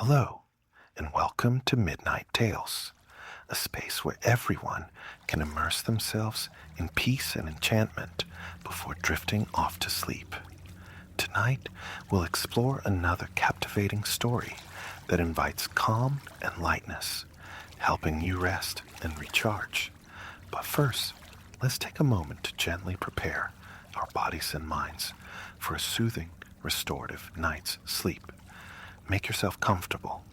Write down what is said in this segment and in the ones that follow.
Hello, and welcome to Midnight Tales, a space where everyone can immerse themselves in peace and enchantment before drifting off to sleep. Tonight, we'll explore another captivating story that invites calm and lightness, helping you rest and recharge. But first, let's take a moment to gently prepare our bodies and minds for a soothing, restorative night's sleep. Make yourself comfortable,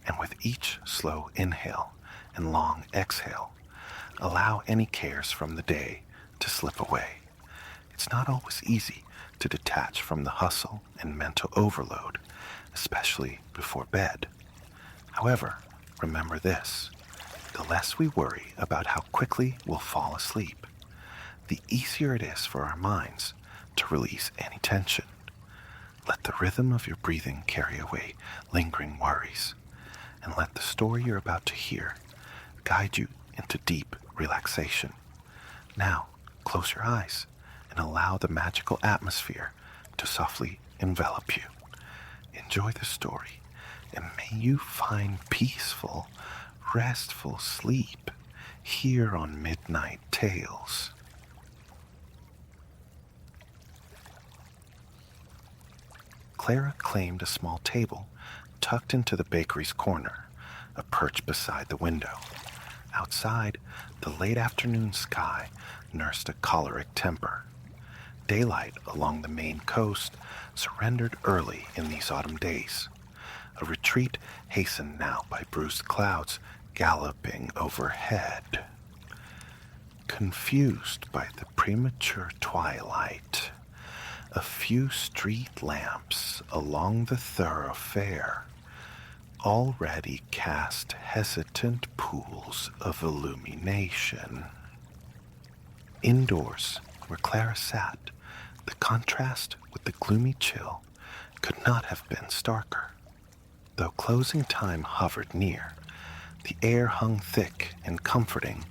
and with each slow inhale and long exhale, allow any cares from the day to slip away. It's not always easy to detach from the hustle and mental overload, especially before bed. However, remember this: the less we worry about how quickly we'll fall asleep, the easier it is for our minds to release any tension. Let the rhythm of your breathing carry away lingering worries, and let the story you're about to hear guide you into deep relaxation. Now, close your eyes and allow the magical atmosphere to softly envelop you. Enjoy the story, and may you find peaceful, restful sleep here on Midnight Tales. Clara claimed a small table tucked into the bakery's corner, a perch beside the window. Outside, the late afternoon sky nursed a choleric temper. Daylight along the Maine coast surrendered early in these autumn days, a retreat hastened now by bruised clouds galloping overhead. Confused by the premature twilight, a few street lamps along the thoroughfare already cast hesitant pools of illumination. Indoors, where Clara sat, the contrast with the gloomy chill could not have been starker. Though closing time hovered near, the air hung thick and comforting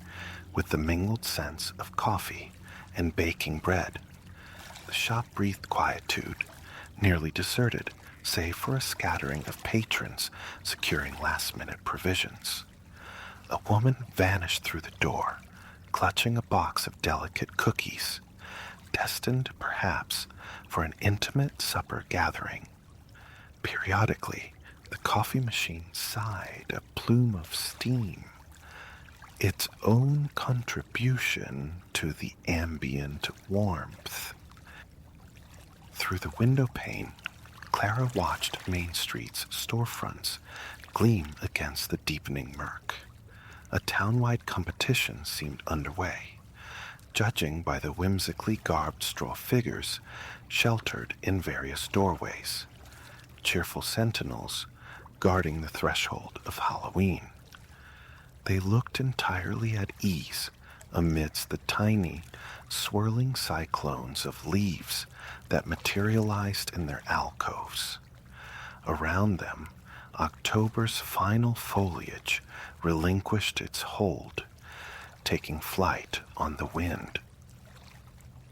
with the mingled scents of coffee and baking bread. The shop breathed quietude, nearly deserted save for a scattering of patrons securing last-minute provisions. A woman vanished through the door, clutching a box of delicate cookies, destined perhaps for an intimate supper gathering. Periodically, the coffee machine sighed a plume of steam, its own contribution to the ambient warmth. Through the window pane, Clara watched Main Street's storefronts gleam against the deepening murk. A town-wide competition seemed underway, judging by the whimsically garbed straw figures sheltered in various doorways, cheerful sentinels guarding the threshold of Halloween. They looked entirely at ease amidst the tiny, swirling cyclones of leaves that materialized in their alcoves. Around them, October's final foliage relinquished its hold, taking flight on the wind.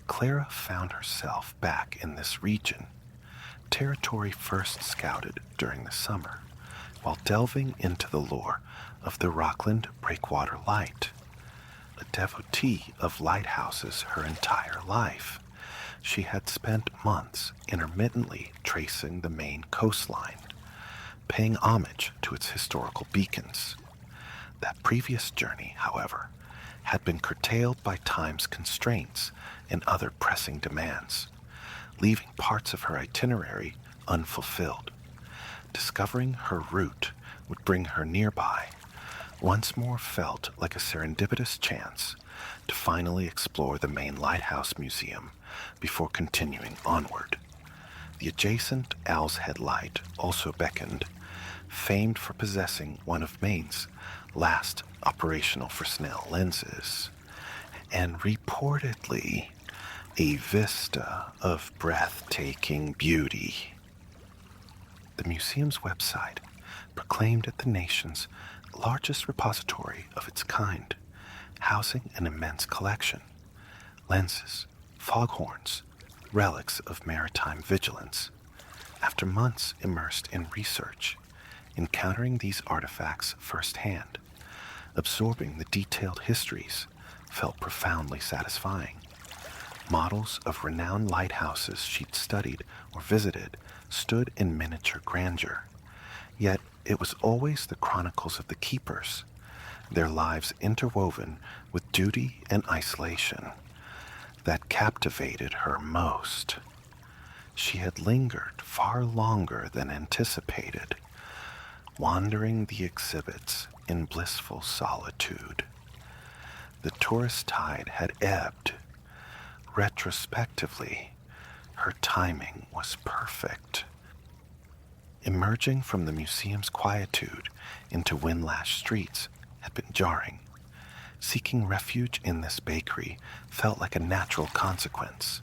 Clara found herself back in this region, territory first scouted during the summer, while delving into the lore of the Rockland Breakwater Light. A devotee of lighthouses her entire life, she had spent months intermittently tracing the Maine coastline, paying homage to its historical beacons. That previous journey, however, had been curtailed by time's constraints and other pressing demands, leaving parts of her itinerary unfulfilled. Discovering her route would bring her nearby once more felt like a serendipitous chance to finally explore the Maine Lighthouse Museum before continuing onward. The adjacent Owl's Head Light also beckoned, famed for possessing one of Maine's last operational Fresnel lenses, and reportedly a vista of breathtaking beauty. The museum's website proclaimed it the nation's largest repository of its kind, housing an immense collection: lenses, foghorns, relics of maritime vigilance. After months immersed in research, encountering these artifacts firsthand. Absorbing the detailed histories felt profoundly satisfying. Models of renowned lighthouses she'd studied or visited stood in miniature grandeur. Yet it was always the chronicles of the keepers, their lives interwoven with duty and isolation, that captivated her most. She had lingered far longer than anticipated, wandering the exhibits in blissful solitude. The tourist tide had ebbed. Retrospectively, her timing was perfect. Emerging from the museum's quietude into wind-lashed streets had been jarring. Seeking refuge in this bakery felt like a natural consequence.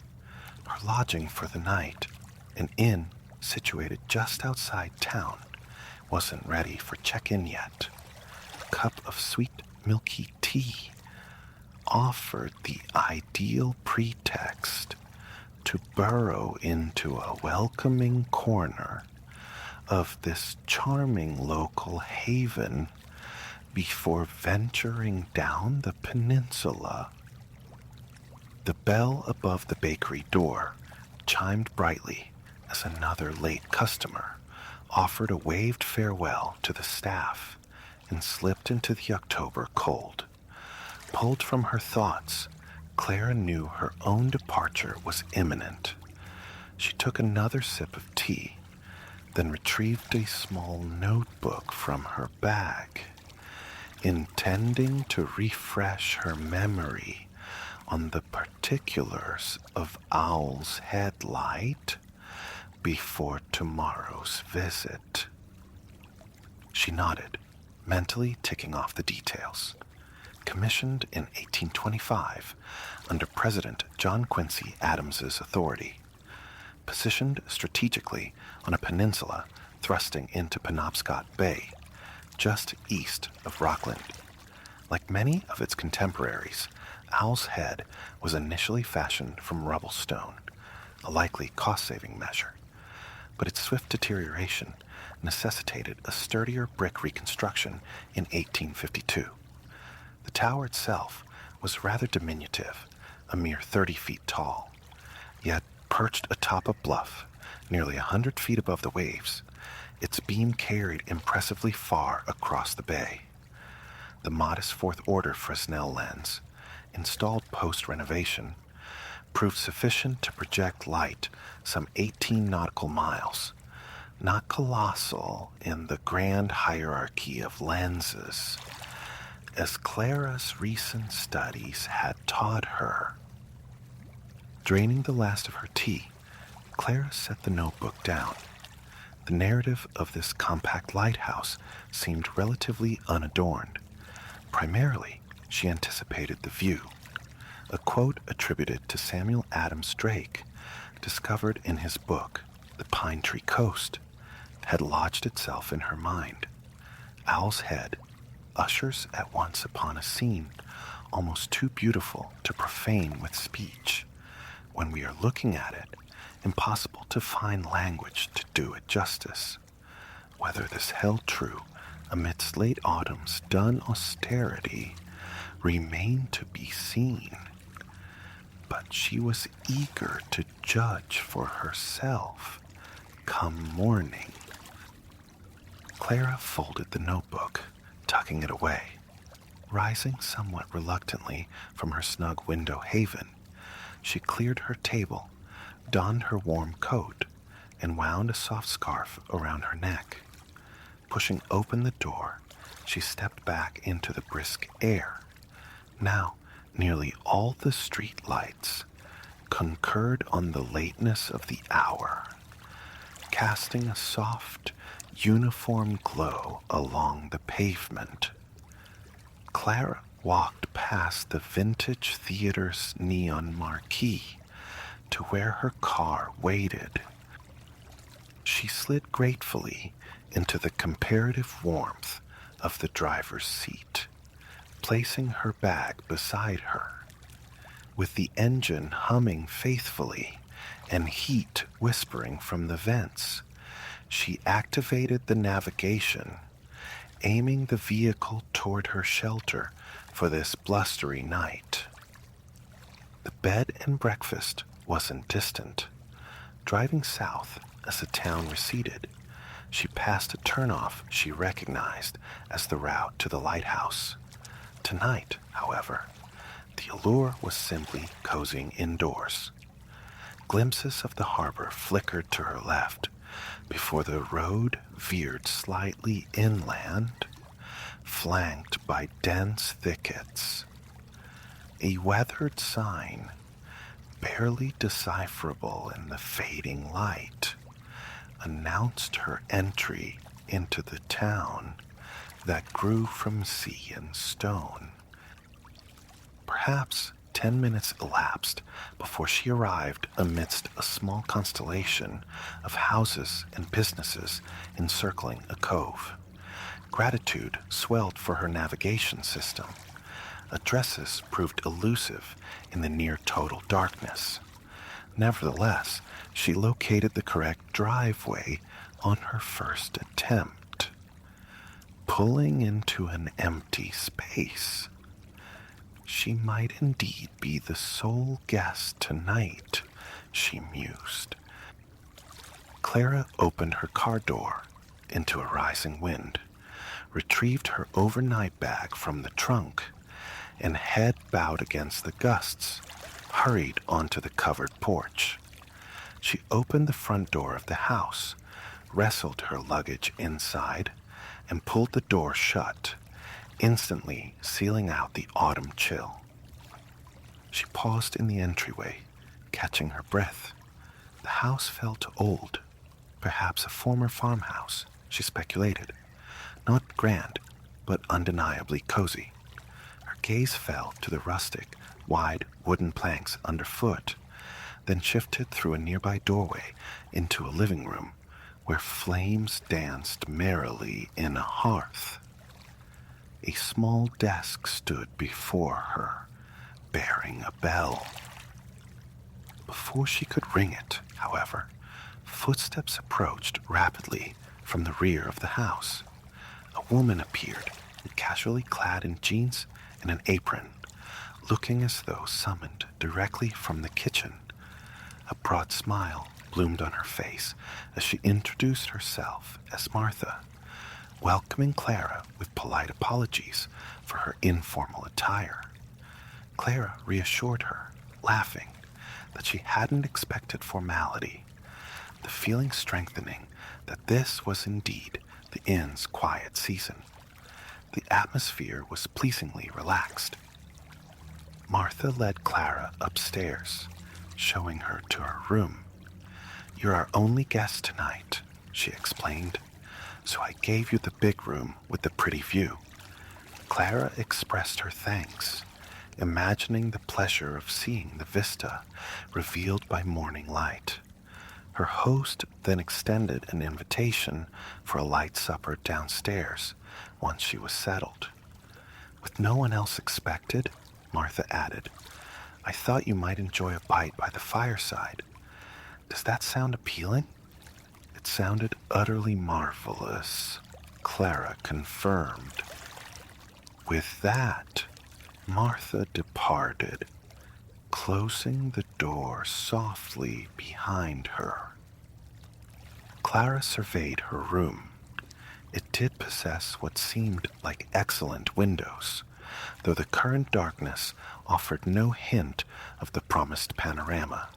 Her lodging for the night, an inn situated just outside town, wasn't ready for check-in yet. A cup of sweet, milky tea offered the ideal pretext to burrow into a welcoming corner of this charming local haven before venturing down the peninsula. The bell above the bakery door chimed brightly as another late customer offered a waved farewell to the staff and slipped into the October cold. Pulled from her thoughts, Clara knew her own departure was imminent. She took another sip of tea, then retrieved a small notebook from her bag, intending to refresh her memory on the particulars of Owl's Head Light before tomorrow's visit. She nodded, mentally ticking off the details. Commissioned in 1825 under President John Quincy Adams's authority. Positioned strategically on a peninsula thrusting into Penobscot Bay, just east of Rockland. Like many of its contemporaries, Owl's Head was initially fashioned from rubble stone, a likely cost-saving measure, but its swift deterioration necessitated a sturdier brick reconstruction in 1852. The tower itself was rather diminutive, a mere 30 feet tall, yet perched atop a bluff, nearly 100 feet above the waves, its beam carried impressively far across the bay. The modest fourth-order Fresnel lens, installed post-renovation, proved sufficient to project light some 18 nautical miles, not colossal in the grand hierarchy of lenses, as Clara's recent studies had taught her. Draining the last of her tea, Clara set the notebook down. The narrative of this compact lighthouse seemed relatively unadorned. Primarily, she anticipated the view. A quote attributed to Samuel Adams Drake, discovered in his book, The Pine Tree Coast, had lodged itself in her mind. Owl's Head ushers at once upon a scene almost too beautiful to profane with speech. When we are looking at it, impossible to find language to do it justice. Whether this held true amidst late autumn's dun austerity remained to be seen. But she was eager to judge for herself come morning. Clara folded the notebook, tucking it away. Rising somewhat reluctantly from her snug window haven, she cleared her table, donned her warm coat, and wound a soft scarf around her neck. Pushing open the door, she stepped back into the brisk air. Now, nearly all the street lights concurred on the lateness of the hour, casting a soft, uniform glow along the pavement. Clara walked past the vintage theater's neon marquee to where her car waited. She slid gratefully into the comparative warmth of the driver's seat, placing her bag beside her. With the engine humming faithfully and heat whispering from the vents, She activated the navigation, aiming the vehicle toward her shelter for this blustery night. The bed and breakfast wasn't distant. Driving south as the town receded, she passed a turnoff she recognized as the route to the lighthouse. Tonight, however, the allure was simply cozying indoors. Glimpses of the harbor flickered to her left before the road veered slightly inland, flanked by dense thickets. A weathered sign, barely decipherable in the fading light, announced her entry into the town that grew from sea and stone. Perhaps 10 minutes elapsed before she arrived amidst a small constellation of houses and businesses encircling a cove. Gratitude swelled for her navigation system. Addresses proved elusive in the near-total darkness. Nevertheless, she located the correct driveway on her first attempt. Pulling into an empty space, she might indeed be the sole guest tonight, she mused. Clara opened her car door into a rising wind, retrieved her overnight bag from the trunk, and head bowed against the gusts, hurried onto the covered porch. She opened the front door of the house, wrestled her luggage inside, and pulled the door shut, instantly sealing out the autumn chill. She paused in the entryway, catching her breath. The house felt old, perhaps a former farmhouse, she speculated. Not grand, but undeniably cozy. Her gaze fell to the rustic, wide wooden planks underfoot, then shifted through a nearby doorway into a living room where flames danced merrily in a hearth. A small desk stood before her, bearing a bell. Before she could ring it, however, footsteps approached rapidly from the rear of the house. A woman appeared, casually clad in jeans and an apron, looking as though summoned directly from the kitchen. A broad smile bloomed on her face as she introduced herself as Martha, welcoming Clara with polite apologies for her informal attire. Clara reassured her, laughing, that she hadn't expected formality, the feeling strengthening that this was indeed the inn's quiet season. The atmosphere was pleasingly relaxed. Martha led Clara upstairs, showing her to her room. "You're our only guest tonight," she explained, "so I gave you the big room with the pretty view." Clara expressed her thanks, imagining the pleasure of seeing the vista revealed by morning light. Her host then extended an invitation for a light supper downstairs once she was settled. "With no one else expected," Martha added, "I thought you might enjoy a bite by the fireside. Does that sound appealing?" It sounded utterly marvelous, Clara confirmed. With that, Martha departed, closing the door softly behind her. Clara surveyed her room. It did possess what seemed like excellent windows, though the current darkness offered no hint of the promised panorama.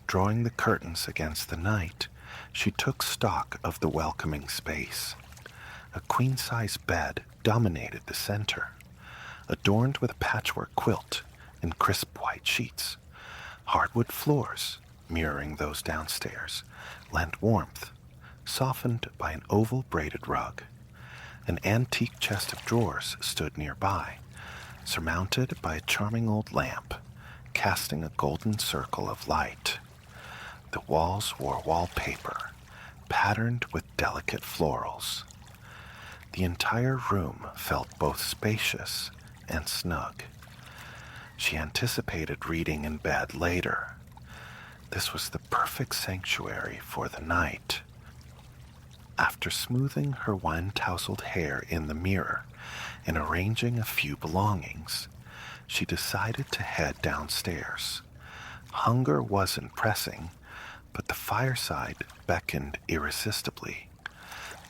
Drawing the curtains against the night, she took stock of the welcoming space. A queen-size bed dominated the center, adorned with a patchwork quilt and crisp white sheets. Hardwood floors, mirroring those downstairs, lent warmth, softened by an oval braided rug. An antique chest of drawers stood nearby, surmounted by a charming old lamp, casting a golden circle of light. The walls wore wallpaper, patterned with delicate florals. The entire room felt both spacious and snug. She anticipated reading in bed later. This was the perfect sanctuary for the night. After smoothing her wine-tousled hair in the mirror and arranging a few belongings, she decided to head downstairs. Hunger wasn't pressing, but the fireside beckoned irresistibly.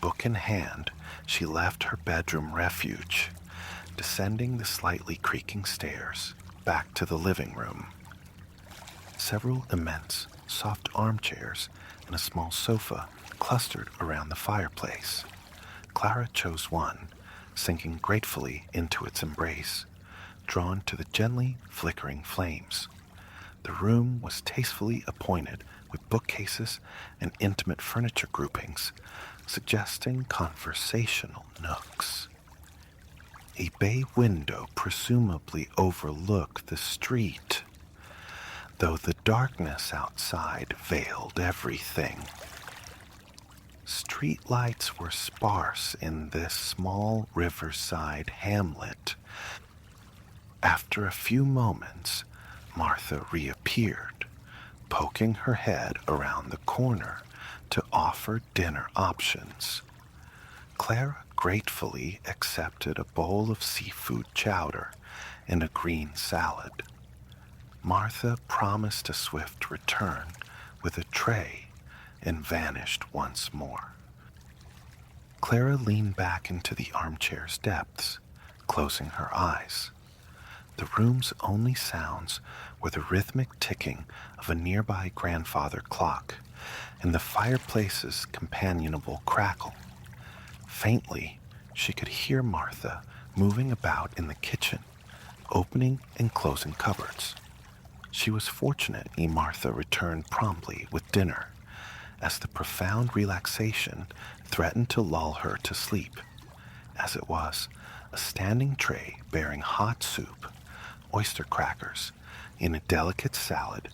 Book in hand, she left her bedroom refuge, descending the slightly creaking stairs back to the living room. Several immense, soft armchairs and a small sofa clustered around the fireplace. Clara chose one, sinking gratefully into its embrace, drawn to the gently flickering flames. The room was tastefully appointed with bookcases and intimate furniture groupings, suggesting conversational nooks. A bay window presumably overlooked the street, though the darkness outside veiled everything. Streetlights were sparse in this small riverside hamlet. After a few moments, Martha reappeared, poking her head around the corner to offer dinner options. Clara gratefully accepted a bowl of seafood chowder and a green salad. Martha promised a swift return with a tray and vanished once more. Clara leaned back into the armchair's depths, closing her eyes. The room's only sounds were the rhythmic ticking of a nearby grandfather clock and the fireplace's companionable crackle. Faintly, she could hear Martha moving about in the kitchen, opening and closing cupboards. She was fortunate Martha returned promptly with dinner, as the profound relaxation threatened to lull her to sleep. As it was, a standing tray bearing hot soup, oyster crackers, and a delicate salad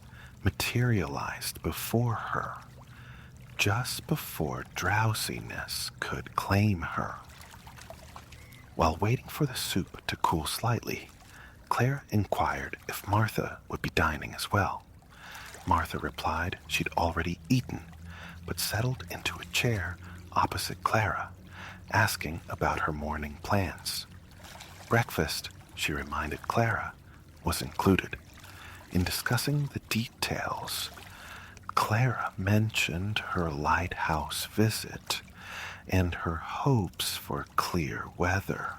materialized before her, just before drowsiness could claim her. While waiting for the soup to cool slightly, Clara inquired if Martha would be dining as well. Martha replied she'd already eaten, but settled into a chair opposite Clara, asking about her morning plans. Breakfast, she reminded Clara, was included. In discussing the details, Clara mentioned her lighthouse visit and her hopes for clear weather.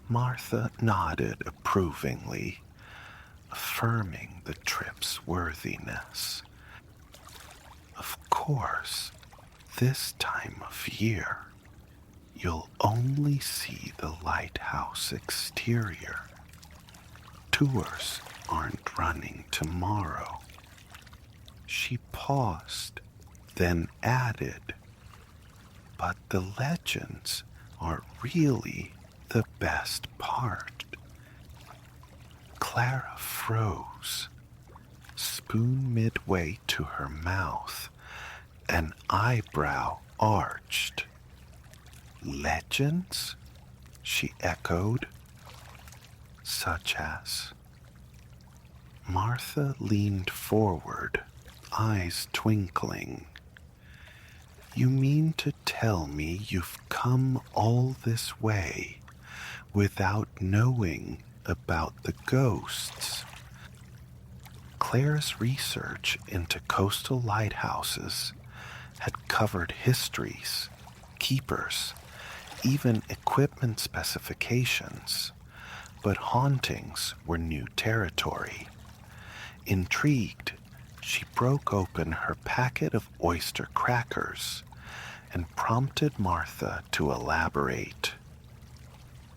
Martha nodded approvingly, affirming the trip's worthiness. Of course, this time of year, you'll only see the lighthouse exterior. Tours aren't running tomorrow. She paused, then added, but the legends are really the best part. Clara froze, spoon midway to her mouth, an eyebrow arched. Legends? She echoed. Such as? Martha leaned forward, eyes twinkling. You mean to tell me you've come all this way without knowing about the ghosts? Claire's research into coastal lighthouses had covered histories, keepers, even equipment specifications, but hauntings were new territory. Intrigued, she broke open her packet of oyster crackers and prompted Martha to elaborate.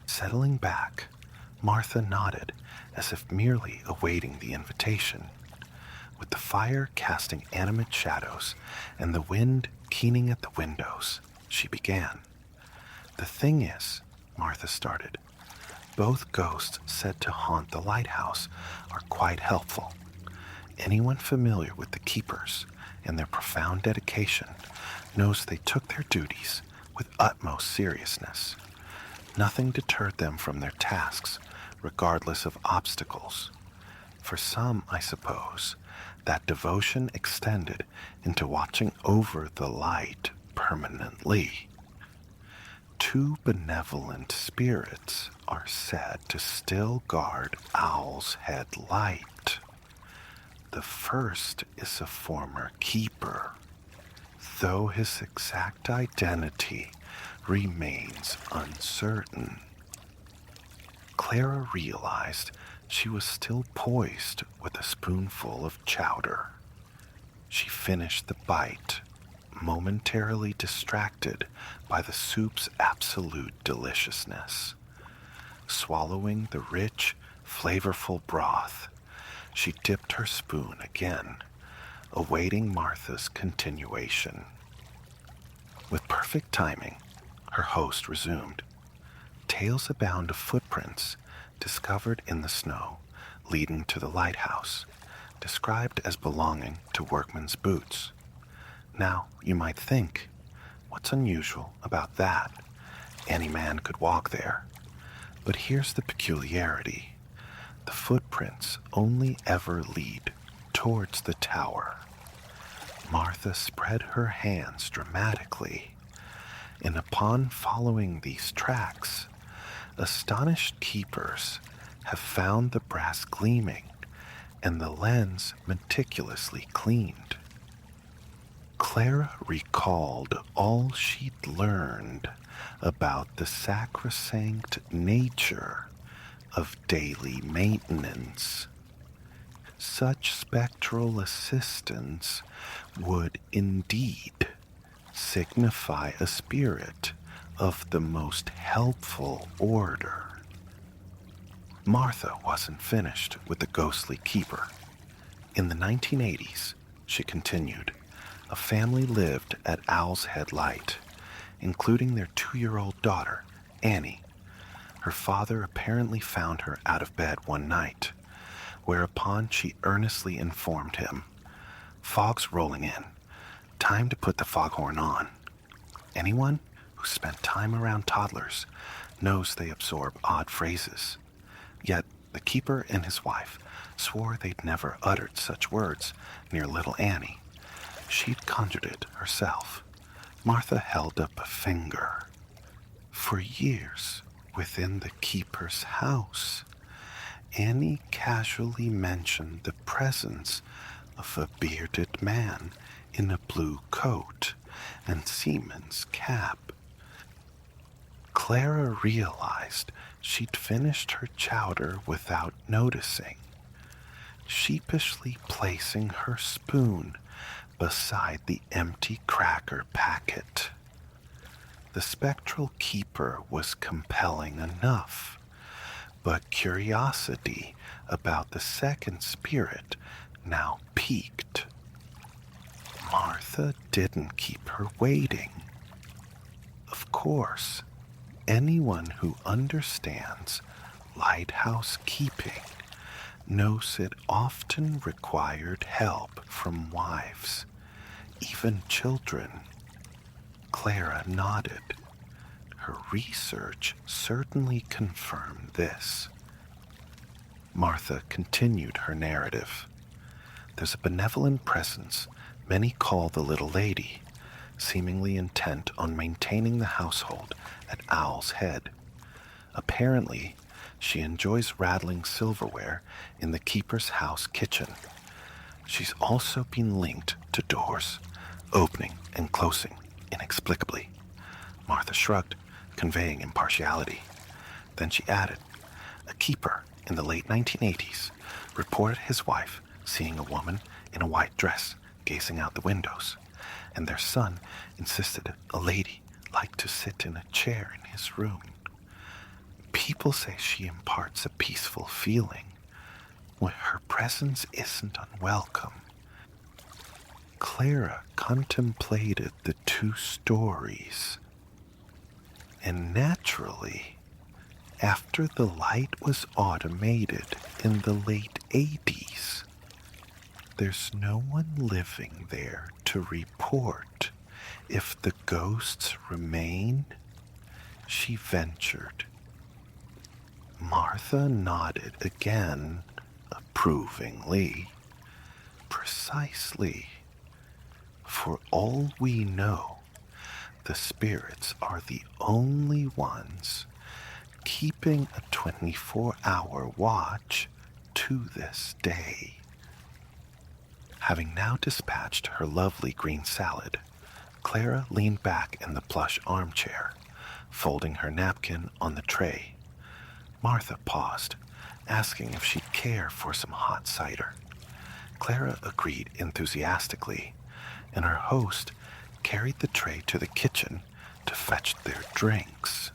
Settling back, Martha nodded as if merely awaiting the invitation. With the fire casting animate shadows and the wind keening at the windows, she began. The thing is, Martha started, both ghosts said to haunt the lighthouse are quite helpful. Anyone familiar with the keepers and their profound dedication knows they took their duties with utmost seriousness. Nothing deterred them from their tasks, regardless of obstacles. For some, I suppose, that devotion extended into watching over the light permanently. Two benevolent spirits are said to still guard Owl's Head Light. The first is a former keeper, though his exact identity remains uncertain. Clara realized she was still poised with a spoonful of chowder. She finished the bite, momentarily distracted by the soup's absolute deliciousness. Swallowing the rich, flavorful broth, she dipped her spoon again, awaiting Martha's continuation. With perfect timing, her host resumed. Tales abound of footprints discovered in the snow leading to the lighthouse, described as belonging to workmen's boots. Now, you might think, what's unusual about that? Any man could walk there. But here's the peculiarity. The footprints only ever lead towards the tower. Martha spread her hands dramatically, and upon following these tracks, astonished keepers have found the brass gleaming and the lens meticulously cleaned. Clara recalled all she'd learned about the sacrosanct nature of daily maintenance. Such spectral assistance would indeed signify a spirit of the most helpful order. Martha wasn't finished with the ghostly keeper. In the 1980s, she continued, a family lived at Owl's Head Light, including their 2-year-old daughter, Annie. Her father apparently found her out of bed one night, whereupon she earnestly informed him, "Fog's rolling in. Time to put the foghorn on." Anyone who spent time around toddlers knows they absorb odd phrases. Yet the keeper and his wife swore they'd never uttered such words near little Annie. She'd conjured it herself. Martha held up a finger. For years, within the keeper's house, Annie casually mentioned the presence of a bearded man in a blue coat and seaman's cap. Clara realized she'd finished her chowder without noticing, sheepishly placing her spoon beside the empty cracker packet. The spectral keeper was compelling enough, but curiosity about the second spirit now piqued. Martha didn't keep her waiting. Of course, anyone who understands lighthouse keeping knows it often required help from wives, even children. Clara nodded. Her research certainly confirmed this. Martha continued her narrative. There's a benevolent presence many call the little lady, seemingly intent on maintaining the household at Owl's Head. Apparently, she enjoys rattling silverware in the keeper's house kitchen. She's also been linked to doors, opening and closing inexplicably. Martha shrugged, conveying impartiality. Then she added, a keeper in the late 1980s reported his wife seeing a woman in a white dress gazing out the windows, and their son insisted a lady liked to sit in a chair in his room. People say she imparts a peaceful feeling when her presence isn't unwelcome. Clara contemplated the two stories, and naturally, after the light was automated in the late 80s, there's no one living there to report if the ghosts remain, she ventured. Martha nodded again, approvingly. Precisely. For all we know, the spirits are the only ones keeping a 24-hour watch to this day. Having now dispatched her lovely green salad, Clara leaned back in the plush armchair, folding her napkin on the tray. Martha paused, asking if she'd care for some hot cider. Clara agreed enthusiastically, and her host carried the tray to the kitchen to fetch their drinks.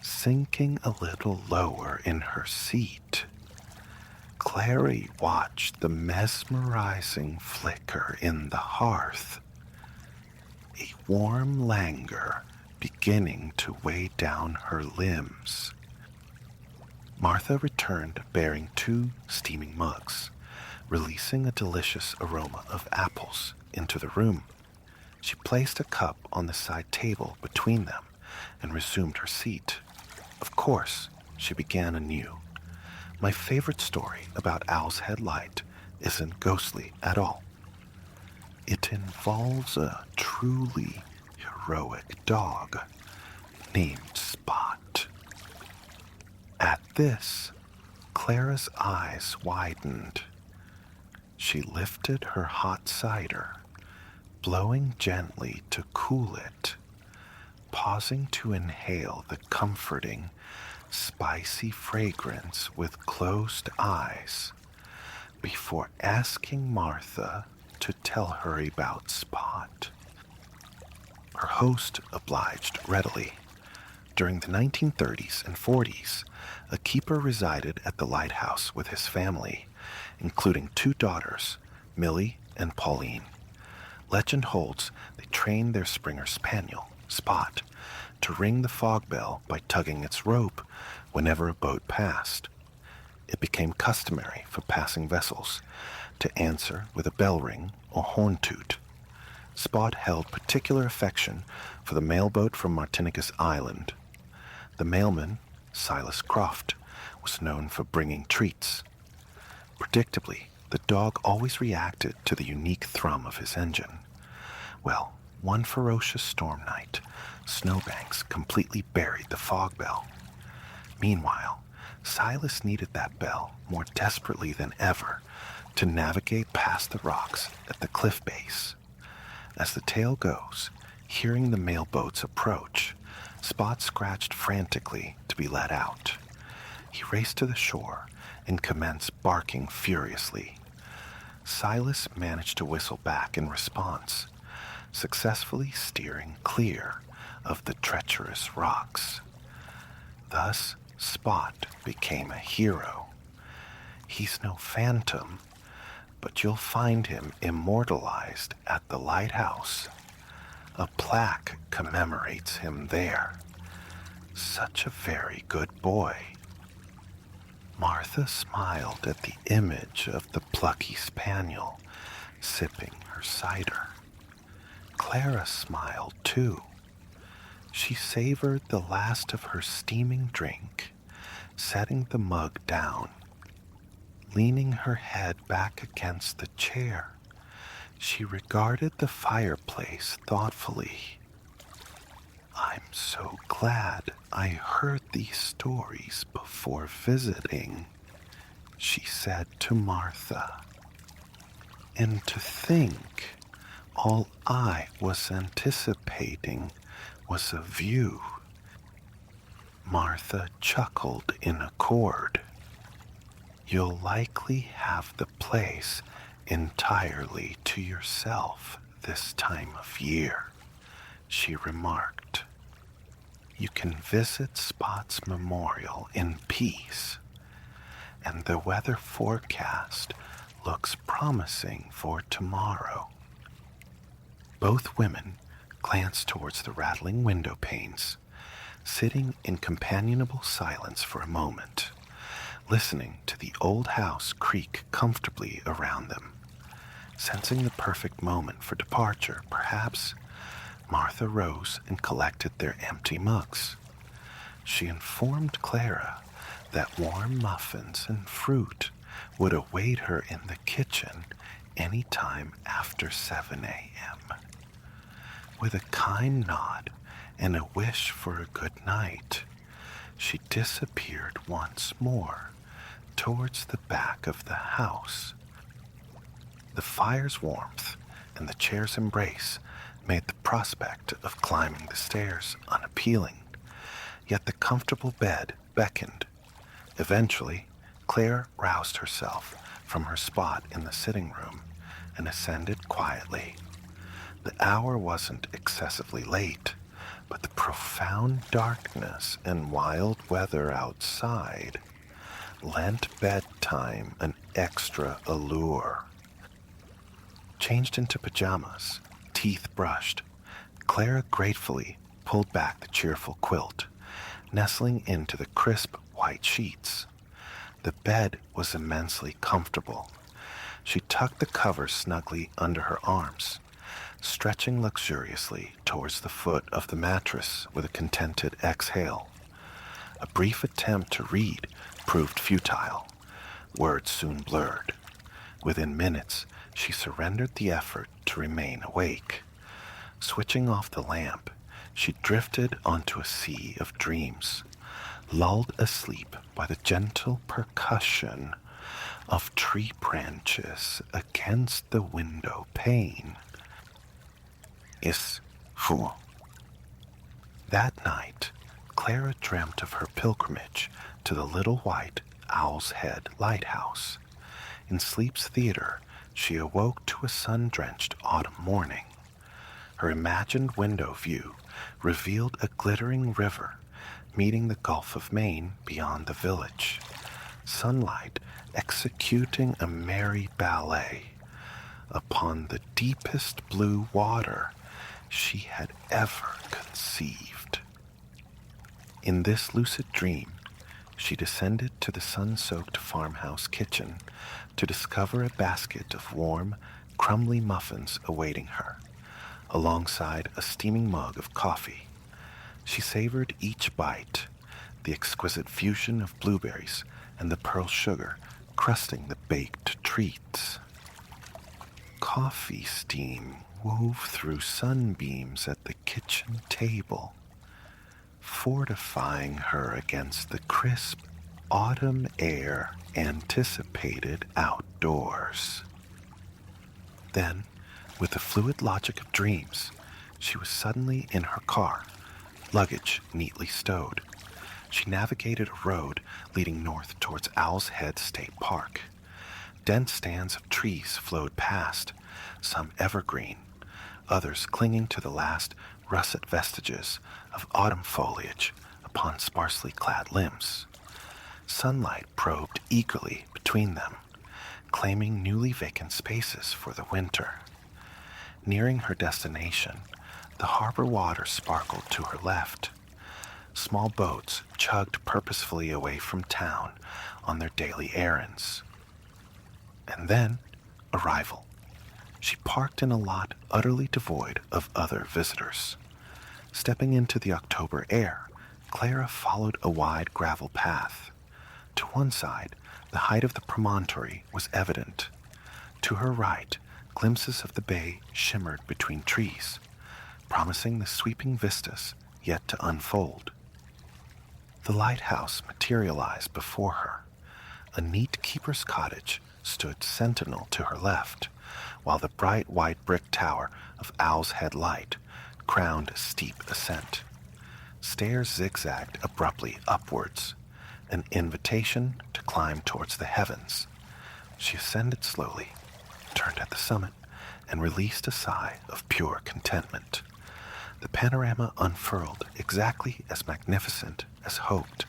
Sinking a little lower in her seat, Clary watched the mesmerizing flicker in the hearth, a warm languor beginning to weigh down her limbs. Martha returned bearing 2 steaming mugs, releasing a delicious aroma of apples into the room. She placed a cup on the side table between them and resumed her seat. Of course, she began anew. My favorite story about Owl's Headlight isn't ghostly at all. It involves a truly heroic dog named Spot. At this, Clara's eyes widened. She lifted her hot cider, blowing gently to cool it, pausing to inhale the comforting, spicy fragrance with closed eyes, before asking Martha to tell her about Spot. Her host obliged readily. During the 1930s and 40s, a keeper resided at the lighthouse with his family, including 2 daughters, Millie and Pauline. Legend holds they trained their Springer Spaniel, Spot, to ring the fog bell by tugging its rope whenever a boat passed. It became customary for passing vessels to answer with a bell ring or horn toot. Spot held particular affection for the mailboat from Martinique's island. The mailman, Silas Croft, was known for bringing treats. Predictably, the dog always reacted to the unique thrum of his engine. Well, one ferocious storm night, snowbanks completely buried the fog bell. Meanwhile, Silas needed that bell more desperately than ever to navigate past the rocks at the cliff base. As the tale goes, hearing the mailboats approach, Spot scratched frantically to be let out. He raced to the shore and commenced barking furiously. Silas managed to whistle back in response, successfully steering clear of the treacherous rocks. Thus, Spot became a hero. He's no phantom, but you'll find him immortalized at the lighthouse. A plaque commemorates him there. Such a very good boy. Martha smiled at the image of the plucky spaniel sipping her cider. Clara smiled too. She savored the last of her steaming drink, setting the mug down. Leaning her head back against the chair, she regarded the fireplace thoughtfully. I'm so glad I heard these stories before visiting, she said to Martha. And to think, all I was anticipating was a view. Martha chuckled in accord. You'll likely have the place entirely to yourself this time of year, she remarked. You can visit Spot's memorial in peace, and the weather forecast looks promising for tomorrow. Both women glanced towards the rattling window panes, sitting in companionable silence for a moment, listening to the old house creak comfortably around them. Sensing the perfect moment for departure, perhaps, Martha rose and collected their empty mugs. She informed Clara that warm muffins and fruit would await her in the kitchen any time after 7 a.m. With a kind nod and a wish for a good night, she disappeared once more towards the back of the house. The fire's warmth and the chair's embrace made the prospect of climbing the stairs unappealing, yet the comfortable bed beckoned. Eventually, Claire roused herself from her spot in the sitting room and ascended quietly. The hour wasn't excessively late, but the profound darkness and wild weather outside lent bedtime an extra allure. Changed into pajamas, teeth brushed, Clara gratefully pulled back the cheerful quilt, nestling into the crisp white sheets. The bed was immensely comfortable. She tucked the covers snugly under her arms, stretching luxuriously towards the foot of the mattress with a contented exhale. A brief attempt to read proved futile. Words soon blurred. Within minutes, she surrendered the effort to remain awake. Switching off the lamp, she drifted onto a sea of dreams, lulled asleep by the gentle percussion of tree branches against the window pane. Restful. That night, Clara dreamt of her pilgrimage to the little white Owl's Head lighthouse. In sleep's theater, she awoke to a sun-drenched autumn morning. Her imagined window view revealed a glittering river meeting the Gulf of Maine beyond the village, sunlight executing a merry ballet upon the deepest blue water she had ever conceived. In this lucid dream, she descended to the sun-soaked farmhouse kitchen to discover a basket of warm, crumbly muffins awaiting her, alongside a steaming mug of coffee. She savored each bite, the exquisite fusion of blueberries and the pearl sugar crusting the baked treats. Coffee steam wove through sunbeams at the kitchen table, fortifying her against the crisp autumn air anticipated outdoors. Then, with the fluid logic of dreams, she was suddenly in her car, luggage neatly stowed. She navigated a road leading north towards Owl's Head State Park. Dense stands of trees flowed past, some evergreen, others clinging to the last russet vestiges of autumn foliage upon sparsely clad limbs. Sunlight probed eagerly between them, claiming newly vacant spaces for the winter. Nearing her destination, the harbor water sparkled to her left. Small boats chugged purposefully away from town on their daily errands. And then, arrival. She parked in a lot utterly devoid of other visitors. Stepping into the October air, Clara followed a wide gravel path. To one side, the height of the promontory was evident. To her right, glimpses of the bay shimmered between trees, promising the sweeping vistas yet to unfold. The lighthouse materialized before her. A neat keeper's cottage stood sentinel to her left, while the bright white brick tower of Owl's Head Light crowned a steep ascent. Stairs zigzagged abruptly upwards, an invitation to climb towards the heavens. She ascended slowly, turned at the summit, and released a sigh of pure contentment. The panorama unfurled exactly as magnificent as hoped.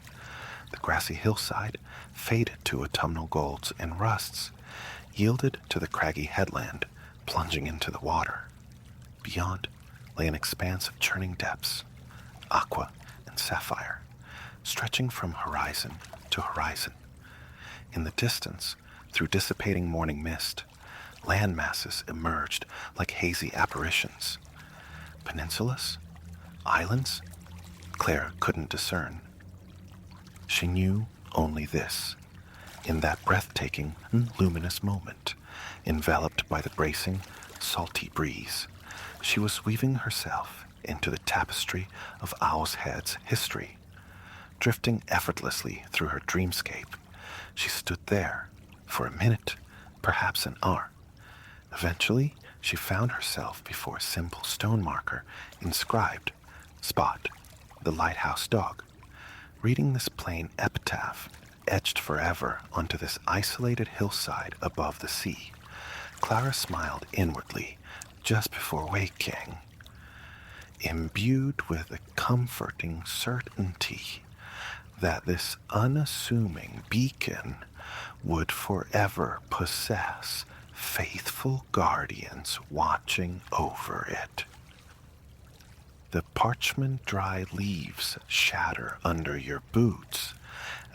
The grassy hillside faded to autumnal golds and rusts, yielded to the craggy headland plunging into the water. Beyond lay an expanse of churning depths, aqua and sapphire, stretching from horizon to horizon. In the distance, through dissipating morning mist, land masses emerged like hazy apparitions. Peninsulas? Islands? Clara couldn't discern. She knew only this. In that breathtaking and luminous moment, enveloped by the bracing, salty breeze, She was weaving herself into the tapestry of Owl's Head's history. Drifting effortlessly through her dreamscape, she stood there for a minute, perhaps an hour. Eventually, she found herself before a simple stone marker inscribed, Spot, the lighthouse dog. Reading this plain epitaph, etched forever onto this isolated hillside above the sea, Clara smiled inwardly just before waking, imbued with a comforting certainty that this unassuming beacon would forever possess faithful guardians watching over it. The parchment dry leaves shatter under your boots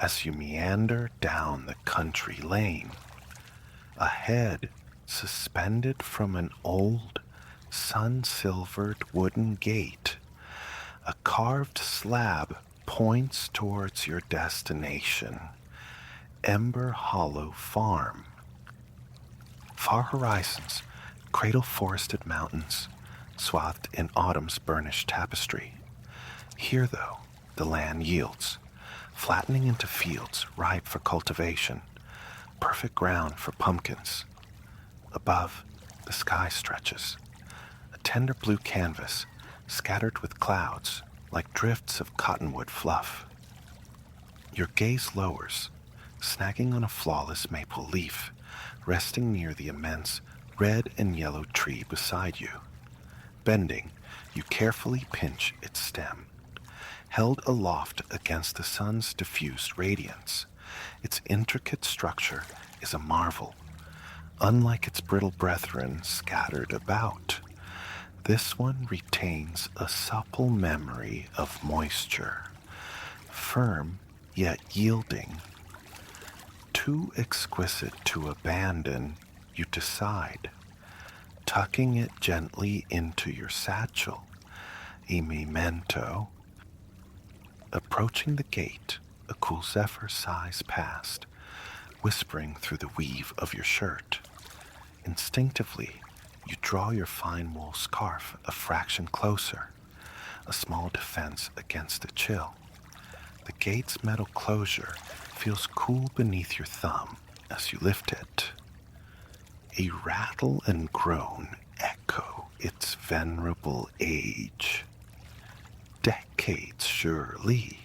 as you meander down the country lane. Ahead, suspended from an old, sun-silvered wooden gate, a carved slab points towards your destination, Ember Hollow Farm. Far horizons, cradle-forested mountains, swathed in autumn's burnished tapestry. Here, though, the land yields, flattening into fields ripe for cultivation, perfect ground for pumpkins. Above, the sky stretches, a tender blue canvas scattered with clouds like drifts of cottonwood fluff. Your gaze lowers, snagging on a flawless maple leaf, resting near the immense red and yellow tree beside you. Bending, you carefully pinch its stem. Held aloft against the sun's diffused radiance, its intricate structure is a marvel. Unlike its brittle brethren scattered about, this one retains a supple memory of moisture, firm yet yielding. Too exquisite to abandon, you decide, tucking it gently into your satchel, a memento. Approaching the gate, a cool zephyr sighs past, whispering through the weave of your shirt. Instinctively, you draw your fine wool scarf a fraction closer, a small defense against the chill. The gate's metal closure feels cool beneath your thumb as you lift it. A rattle and groan echo its venerable age. Decades, surely,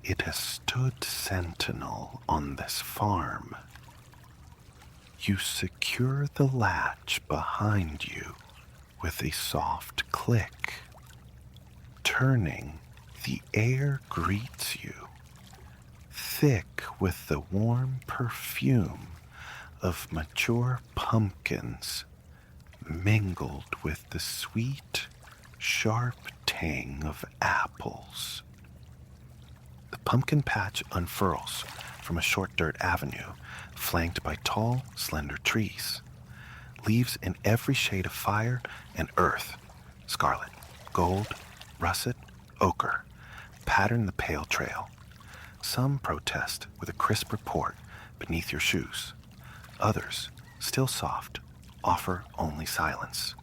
it has stood sentinel on this farm. You secure the latch behind you with a soft click. Turning, the air greets you, thick with the warm perfume of mature pumpkins, mingled with the sweet, sharp tang of apples. The pumpkin patch unfurls from a short dirt avenue flanked by tall, slender trees. Leaves in every shade of fire and earth, scarlet, gold, russet, ochre, pattern the pale trail. Some protest with a crisp report beneath your shoes. Others, still soft, offer only silence.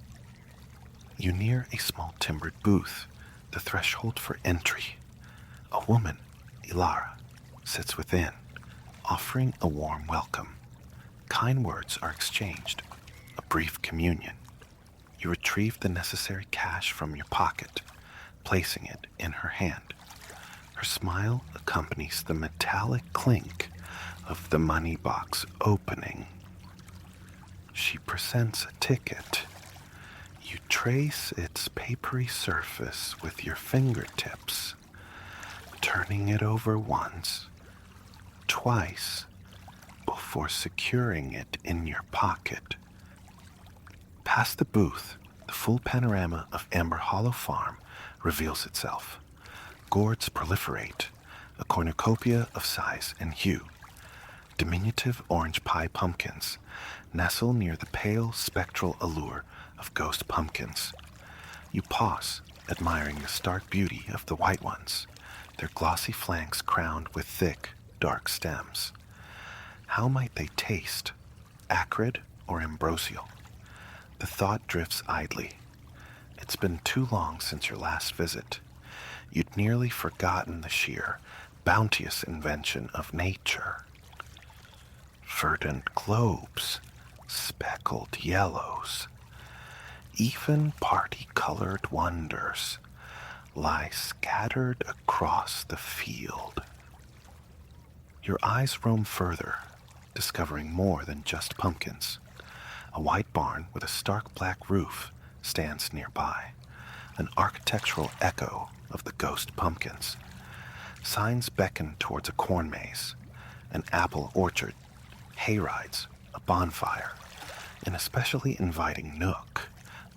You near a small timbered booth, the threshold for entry. A woman, Ilara, sits within, offering a warm welcome. Kind words are exchanged, a brief communion. You retrieve the necessary cash from your pocket, placing it in her hand. Her smile accompanies the metallic clink of the money box opening. She presents a ticket. You trace its papery surface with your fingertips, turning it over once, twice, before securing it in your pocket. Past the booth, the full panorama of Ember Hollow Farm reveals itself. Gourds proliferate, a cornucopia of size and hue. Diminutive orange pie pumpkins nestle near the pale spectral allure of ghost pumpkins. You pause, admiring the stark beauty of the white ones, their glossy flanks crowned with thick, dark stems. How might they taste, acrid or ambrosial? The thought drifts idly. It's been too long since your last visit. You'd nearly forgotten the sheer, bounteous invention of nature. Verdant globes, speckled yellows, even party-colored wonders lie scattered across the field. Your eyes roam further, discovering more than just pumpkins. A white barn with a stark black roof stands nearby, an architectural echo of the ghost pumpkins. Signs beckon towards a corn maze, an apple orchard, hayrides, a bonfire. An especially inviting nook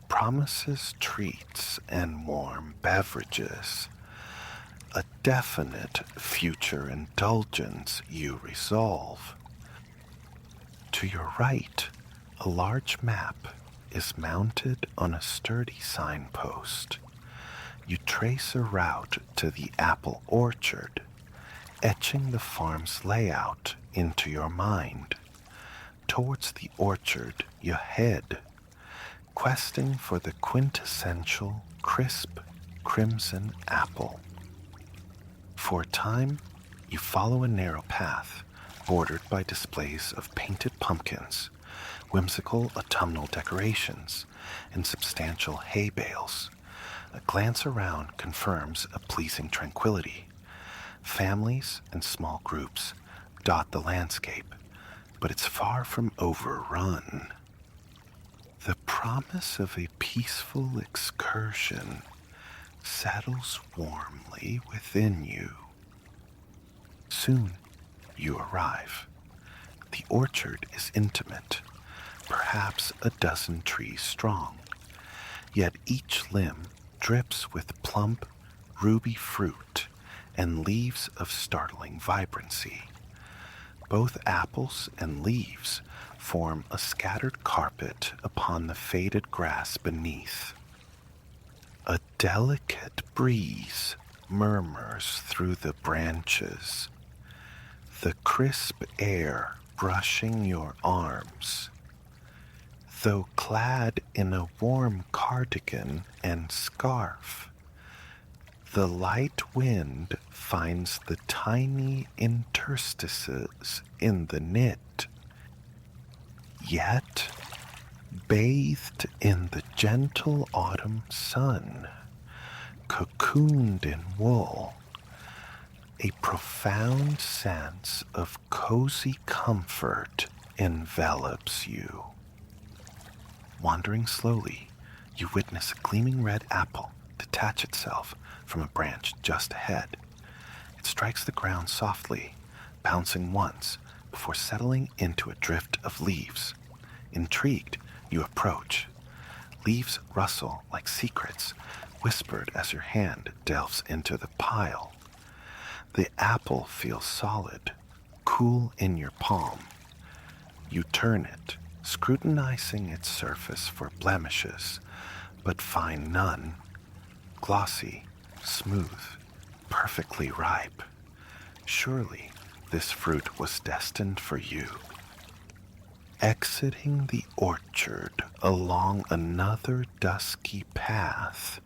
promises treats and warm beverages. A definite future indulgence, you resolve. To your right, a large map is mounted on a sturdy signpost. You trace a route to the apple orchard, etching the farm's layout into your mind. Towards the orchard you head, questing for the quintessential crisp crimson apple. For a time, you follow a narrow path bordered by displays of painted pumpkins, whimsical autumnal decorations, and substantial hay bales. A glance around confirms a pleasing tranquility. Families and small groups dot the landscape, but it's far from overrun. The promise of a peaceful excursion settles warmly within you. Soon you arrive. The orchard is intimate, perhaps a dozen trees strong, yet each limb drips with plump, ruby fruit and leaves of startling vibrancy. Both apples and leaves form a scattered carpet upon the faded grass beneath. A delicate breeze murmurs through the branches, the crisp air brushing your arms. Though clad in a warm cardigan and scarf, the light wind finds the tiny interstices in the knit. Yet, bathed in the gentle autumn sun, cocooned in wool, a profound sense of cozy comfort envelops you. Wandering slowly, you witness a gleaming red apple detach itself from a branch just ahead. It strikes the ground softly, bouncing once before settling into a drift of leaves. Intrigued, you approach. Leaves rustle like secrets, whispered as your hand delves into the pile. The apple feels solid, cool in your palm. You turn it, scrutinizing its surface for blemishes, but find none. Glossy, smooth, perfectly ripe. Surely this fruit was destined for you. Exiting the orchard along another dusky path,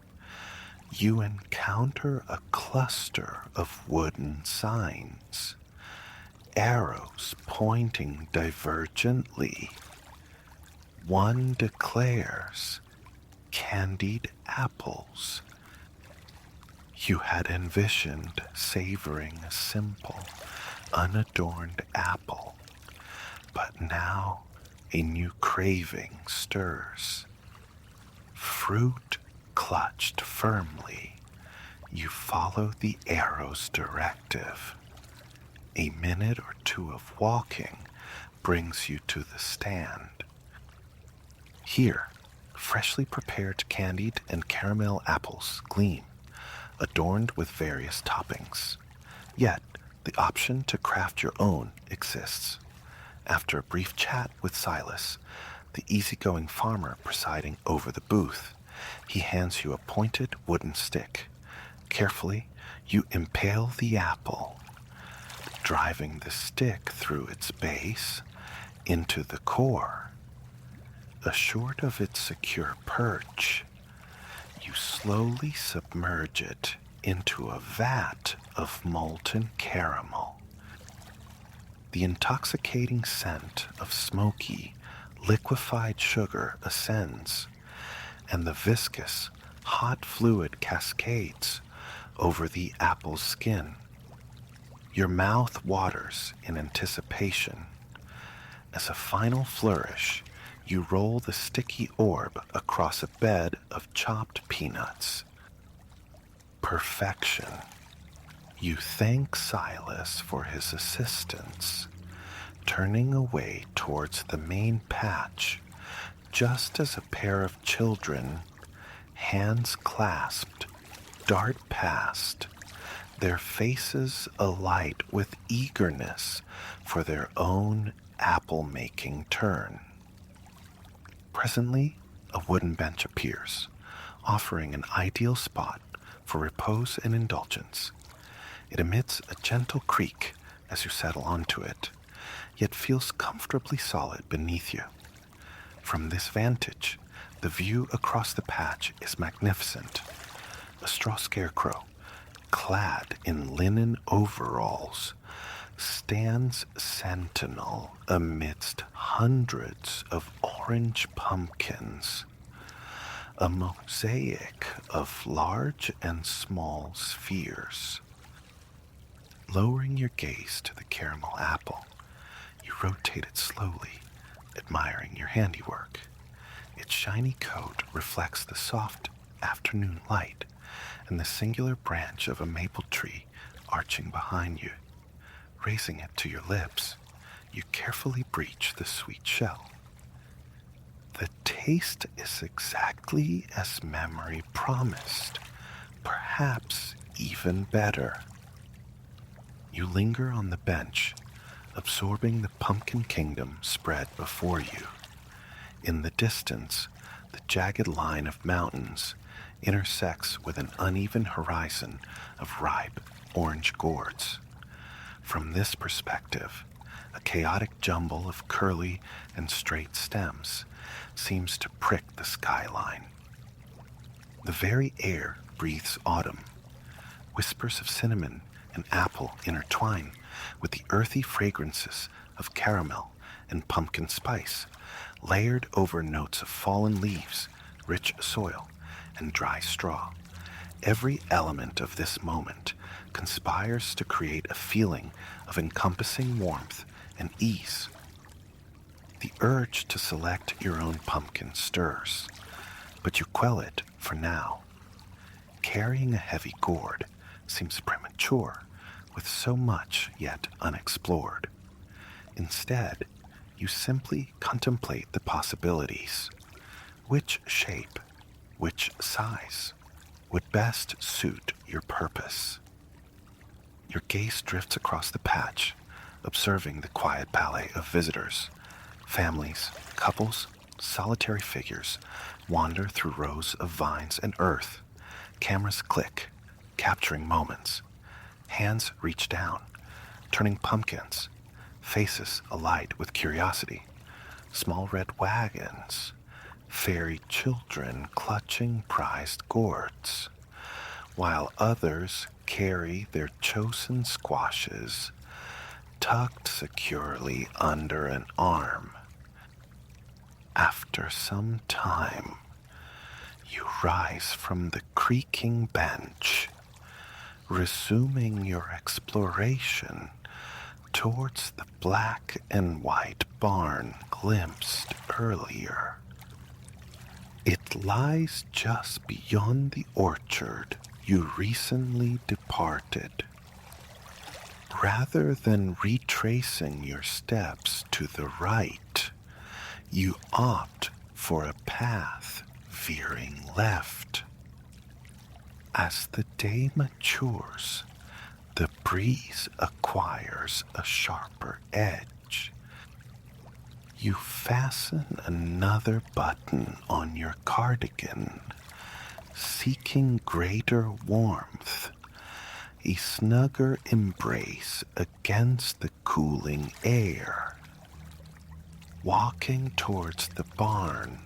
you encounter a cluster of wooden signs, arrows pointing divergently. One declares, "Candied apples." You had envisioned savoring a simple, unadorned apple, but now a new craving stirs. Fruit clutched firmly, you follow the arrow's directive. A minute or two of walking brings you to the stand. Here, freshly prepared candied and caramel apples gleam, adorned with various toppings. Yet, the option to craft your own exists. After a brief chat with Silas, the easygoing farmer presiding over the booth, he hands you a pointed wooden stick. Carefully, you impale the apple, driving the stick through its base into the core. Assured of its secure perch, You slowly submerge it into a vat of molten caramel. The intoxicating scent of smoky, liquefied sugar ascends, and the viscous, hot fluid cascades over the apple's skin. Your mouth waters in anticipation. As a final flourish, you roll the sticky orb across a bed of chopped peanuts. Perfection. You thank Silas for his assistance, turning away towards the main patch, just as a pair of children, hands clasped, dart past, their faces alight with eagerness for their own apple-making turn. Presently, a wooden bench appears, offering an ideal spot for repose and indulgence. It emits a gentle creak as you settle onto it, yet feels comfortably solid beneath you. From this vantage, the view across the patch is magnificent. A straw scarecrow, clad in linen overalls, stands sentinel amidst hundreds of orange pumpkins, a mosaic of large and small spheres. Lowering your gaze to the caramel apple, you rotate it slowly, admiring your handiwork. Its shiny coat reflects the soft afternoon light and the singular branch of a maple tree arching behind you. Raising it to your lips, you carefully breach the sweet shell. The taste is exactly as memory promised, perhaps even better. You linger on the bench, absorbing the pumpkin kingdom spread before you. In the distance, the jagged line of mountains intersects with an uneven horizon of ripe orange gourds. From this perspective, a chaotic jumble of curly and straight stems seems to prick the skyline. The very air breathes autumn. Whispers of cinnamon and apple intertwine with the earthy fragrances of caramel and pumpkin spice, layered over notes of fallen leaves, rich soil, and dry straw. Every element of this moment conspires to create a feeling of encompassing warmth and ease. The urge to select your own pumpkin stirs, but you quell it for now. Carrying a heavy gourd seems premature, with so much yet unexplored. Instead, you simply contemplate the possibilities. Which shape, which size, would best suit your purpose? Your gaze drifts across the patch, observing the quiet ballet of visitors. Families, couples, solitary figures wander through rows of vines and earth. Cameras click, capturing moments. Hands reach down, turning pumpkins, faces alight with curiosity. Small red wagons, fairy children clutching prized gourds, while others carry their chosen squashes tucked securely under an arm. After some time, you rise from the creaking bench, resuming your exploration towards the black and white barn glimpsed earlier. It lies just beyond the orchard you recently departed. Rather than retracing your steps to the right, you opt for a path veering left. As the day matures, the breeze acquires a sharper edge. You fasten another button on your cardigan, seeking greater warmth, a snugger embrace against the cooling air. Walking towards the barn,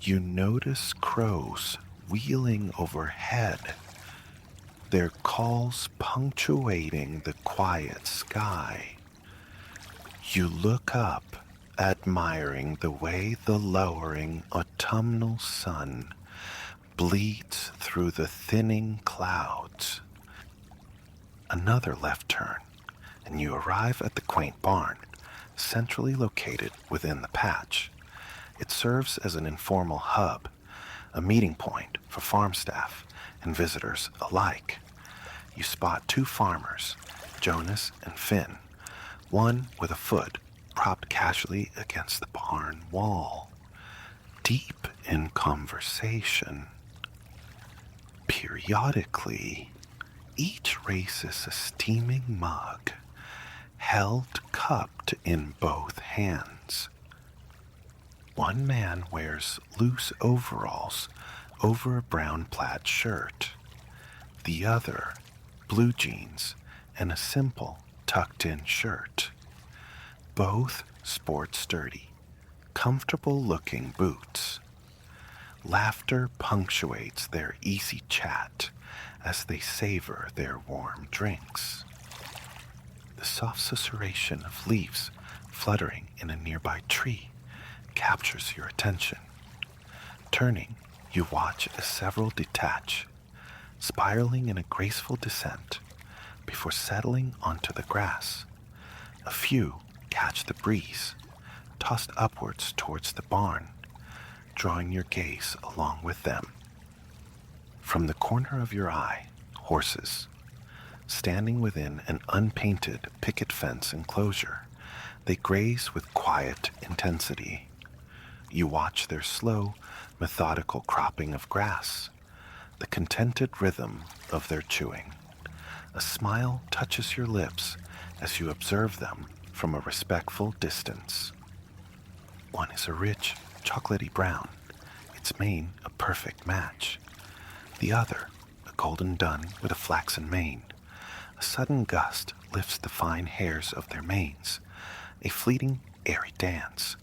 you notice crows wheeling overhead, their calls punctuating the quiet sky. You look up, admiring the way the lowering autumnal sun bleeds through the thinning clouds. Another left turn, and you arrive at the quaint barn, centrally located within the patch. It serves as an informal hub, a meeting point for farm staff and visitors alike. You spot two farmers, Jonas and Finn, one with a foot propped casually against the barn wall, deep in conversation. Periodically, each raises a steaming mug, held cupped in both hands. One man wears loose overalls over a brown plaid shirt. The other, blue jeans and a simple tucked-in shirt. Both sport sturdy, comfortable-looking boots. Laughter punctuates their easy chat as they savor their warm drinks. The soft susurration of leaves fluttering in a nearby tree captures your attention. Turning, you watch as several detach, spiraling in a graceful descent before settling onto the grass. A few catch the breeze, tossed upwards towards the barn, drawing your gaze along with them. From the corner of your eye, horses, standing within an unpainted picket fence enclosure, they graze with quiet intensity. You watch their slow, methodical cropping of grass, the contented rhythm of their chewing. A smile touches your lips as you observe them from a respectful distance. One is a rich, chocolatey brown, its mane a perfect match. The other, a golden dun with a flaxen mane. A sudden gust lifts the fine hairs of their manes, a fleeting, airy dance.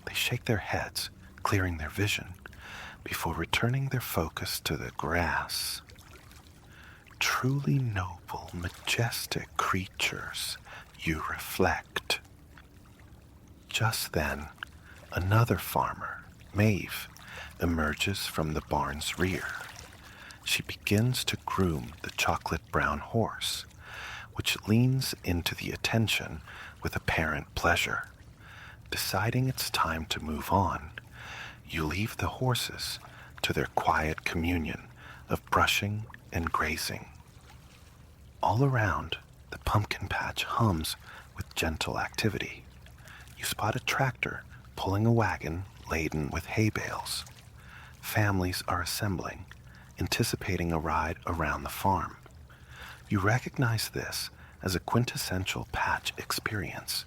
They shake their heads, clearing their vision, before returning their focus to the grass. Truly noble, majestic creatures, you reflect. Just then, another farmer, Maeve, emerges from the barn's rear. She begins to groom the chocolate-brown horse, which leans into the attention with apparent pleasure. Deciding it's time to move on, you leave the horses to their quiet communion of brushing and grazing. All around, the pumpkin patch hums with gentle activity. You spot a tractor pulling a wagon laden with hay bales. Families are assembling, anticipating a ride around the farm. You recognize this as a quintessential patch experience,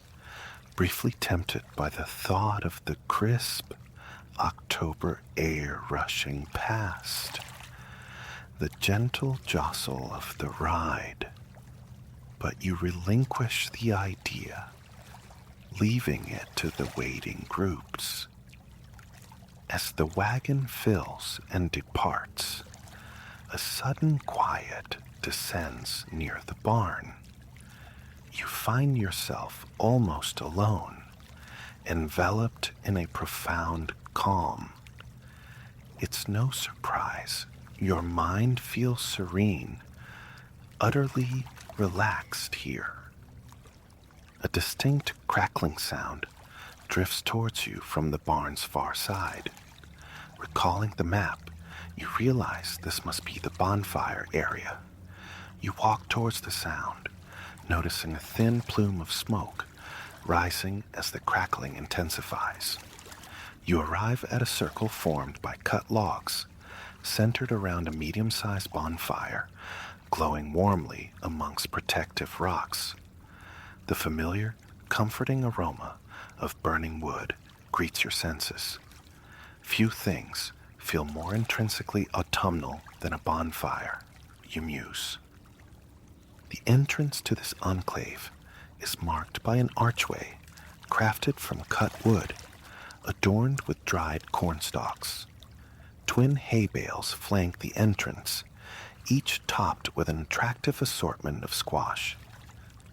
briefly tempted by the thought of the crisp October air rushing past, the gentle jostle of the ride. But you relinquish the idea, leaving it to the waiting groups. As the wagon fills and departs, a sudden quiet descends near the barn. You find yourself almost alone, enveloped in a profound calm. It's no surprise your mind feels serene, utterly relaxed here. A distinct crackling sound drifts towards you from the barn's far side. Recalling the map, you realize this must be the bonfire area. You walk towards the sound, noticing a thin plume of smoke rising as the crackling intensifies. You arrive at a circle formed by cut logs, centered around a medium-sized bonfire, glowing warmly amongst protective rocks. The familiar, comforting aroma of burning wood greets your senses. Few things feel more intrinsically autumnal than a bonfire, you muse. The entrance to this enclave is marked by an archway crafted from cut wood, adorned with dried corn stalks. Twin hay bales flank the entrance, each topped with an attractive assortment of squash.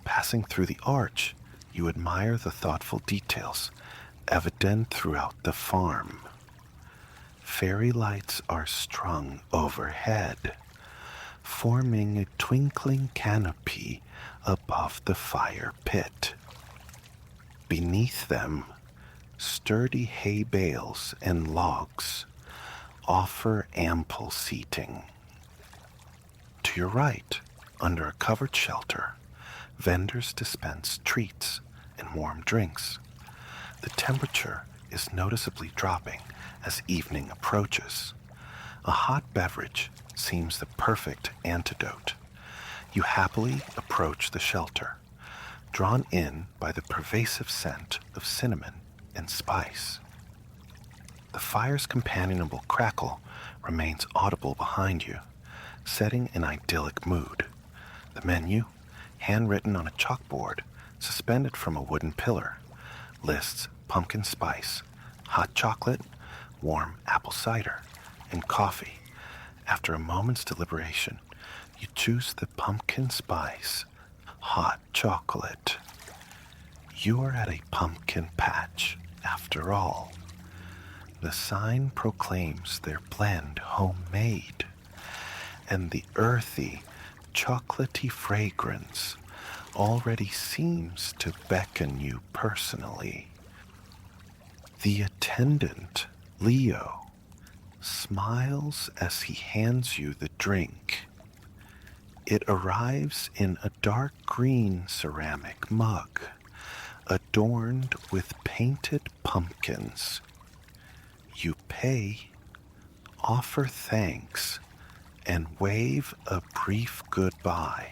Passing through the arch, you admire the thoughtful details evident throughout the farm. Fairy lights are strung overhead, forming a twinkling canopy above the fire pit. Beneath them, sturdy hay bales and logs offer ample seating. To your right, under a covered shelter, vendors dispense treats and warm drinks. The temperature is noticeably dropping as evening approaches. A hot beverage seems the perfect antidote. You happily approach the shelter, drawn in by the pervasive scent of cinnamon and spice. The fire's companionable crackle remains audible behind you, setting an idyllic mood. The menu, handwritten on a chalkboard suspended from a wooden pillar, lists pumpkin spice, hot chocolate, warm apple cider, and coffee. After a moment's deliberation, you choose the pumpkin spice hot chocolate. You are at a pumpkin patch, after all. The sign proclaims their blend homemade, and the earthy, chocolatey fragrance already seems to beckon you personally. The attendant, Leo, smiles as he hands you the drink. It arrives in a dark green ceramic mug, adorned with painted pumpkins. You pay, offer thanks, and wave a brief goodbye.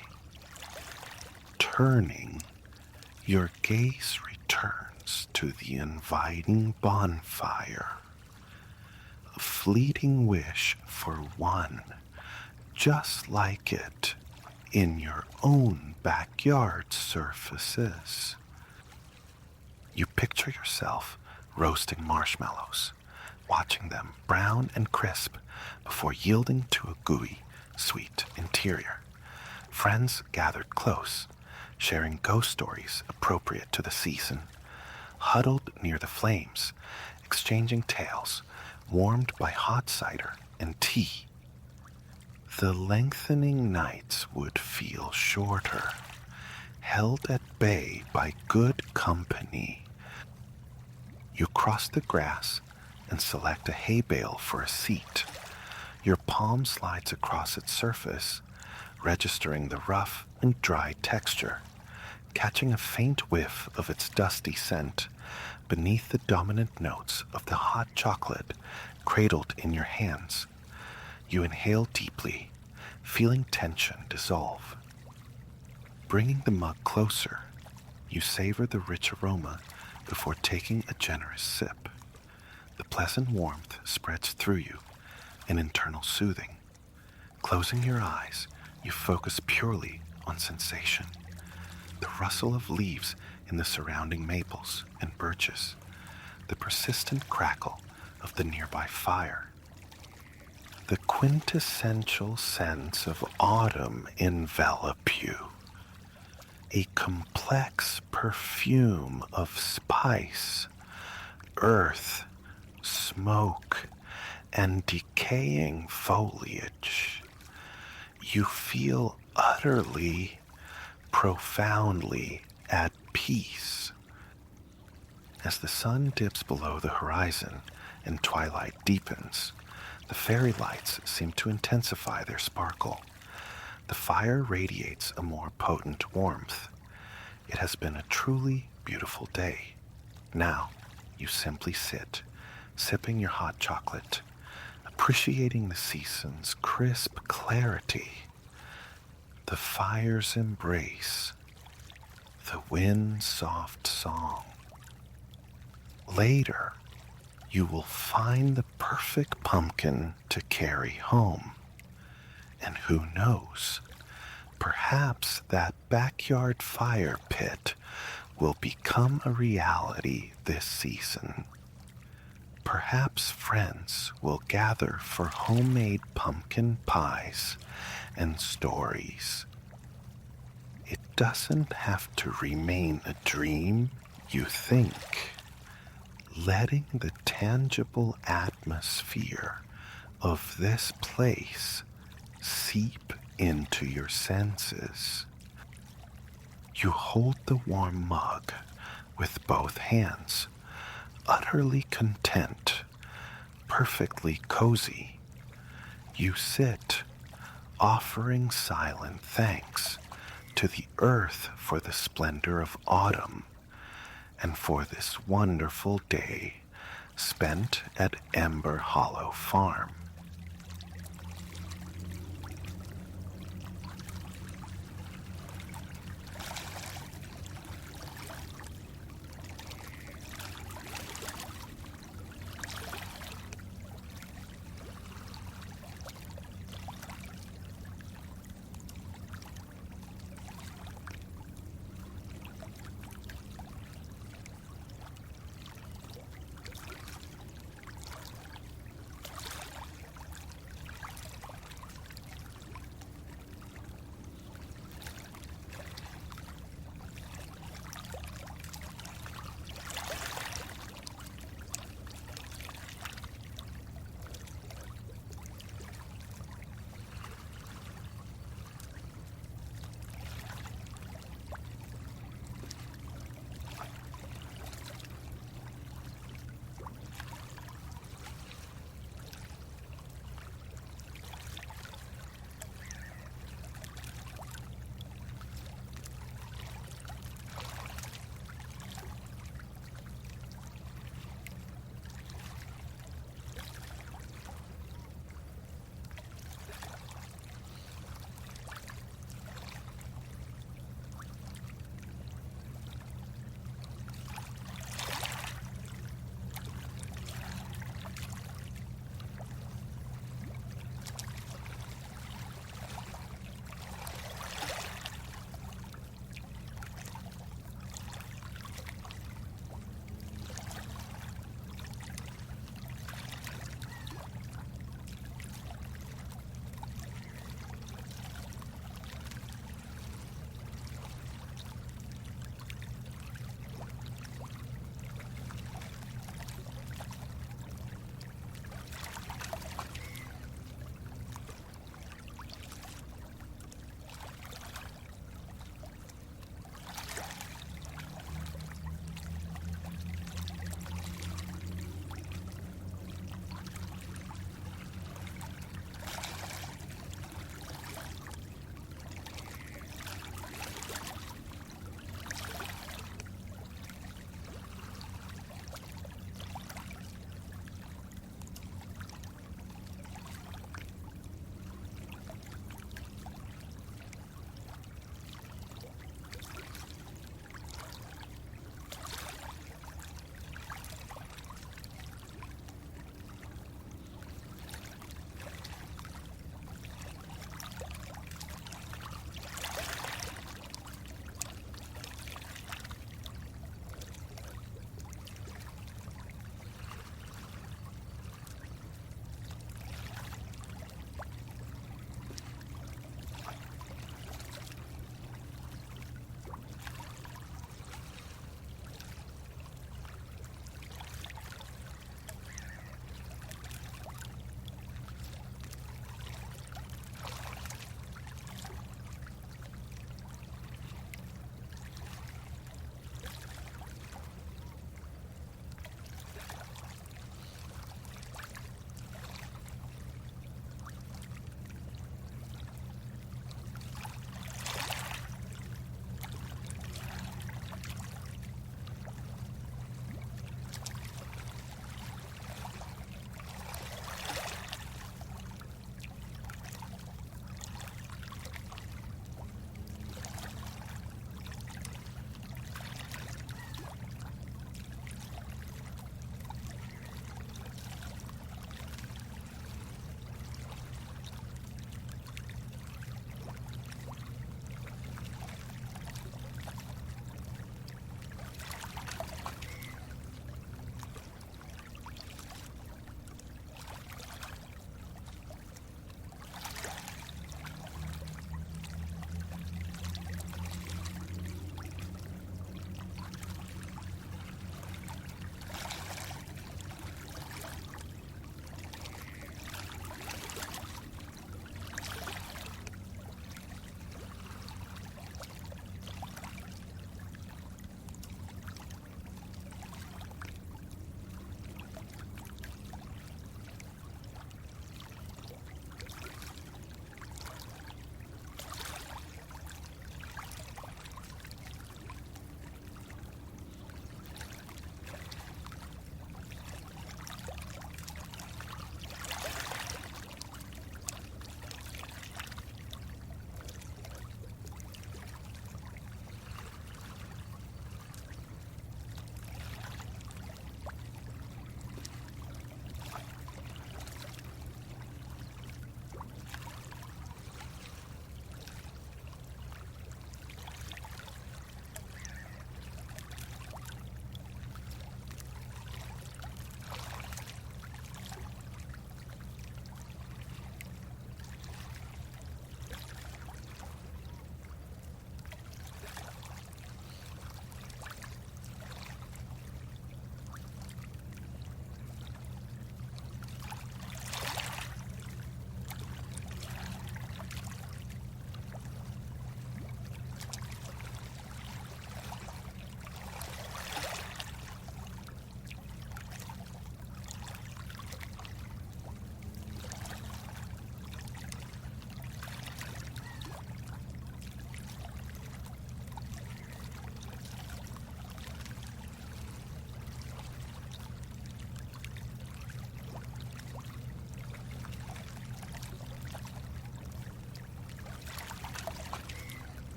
Turning, your gaze returns to the inviting bonfire. A fleeting wish for one just like it in your own backyard surfaces. You picture yourself roasting marshmallows, watching them brown and crisp before yielding to a gooey, sweet interior. Friends gathered close, sharing ghost stories appropriate to the season, huddled near the flames, exchanging tales, warmed by hot cider and tea. The lengthening nights would feel shorter, held at bay by good company. You cross the grass and select a hay bale for a seat. Your palm slides across its surface, registering the rough and dry texture, catching a faint whiff of its dusty scent beneath the dominant notes of the hot chocolate cradled in your hands. You inhale deeply, feeling tension dissolve. Bringing the mug closer, you savor the rich aroma before taking a generous sip. The pleasant warmth spreads through you, an internal soothing. Closing your eyes, you focus purely on sensation. The rustle of leaves in the surrounding maples and birches, the persistent crackle of the nearby fire. The quintessential sense of autumn envelop you. A complex perfume of spice, earth, smoke, and decaying foliage. You feel utterly, profoundly at peace. As the sun dips below the horizon and twilight deepens, the fairy lights seem to intensify their sparkle. The fire radiates a more potent warmth. It has been a truly beautiful day. Now, you simply sit, sipping your hot chocolate, appreciating the season's crisp clarity, the fire's embrace, the wind's soft song. Later, you will find the perfect pumpkin to carry home. And who knows, perhaps that backyard fire pit will become a reality this season. Perhaps friends will gather for homemade pumpkin pies and stories. It doesn't have to remain a dream, you think. Letting the tangible atmosphere of this place seep into your senses. You hold the warm mug with both hands, utterly content, perfectly cozy. You sit, offering silent thanks to the earth for the splendor of autumn and for this wonderful day spent at Ember Hollow Farm.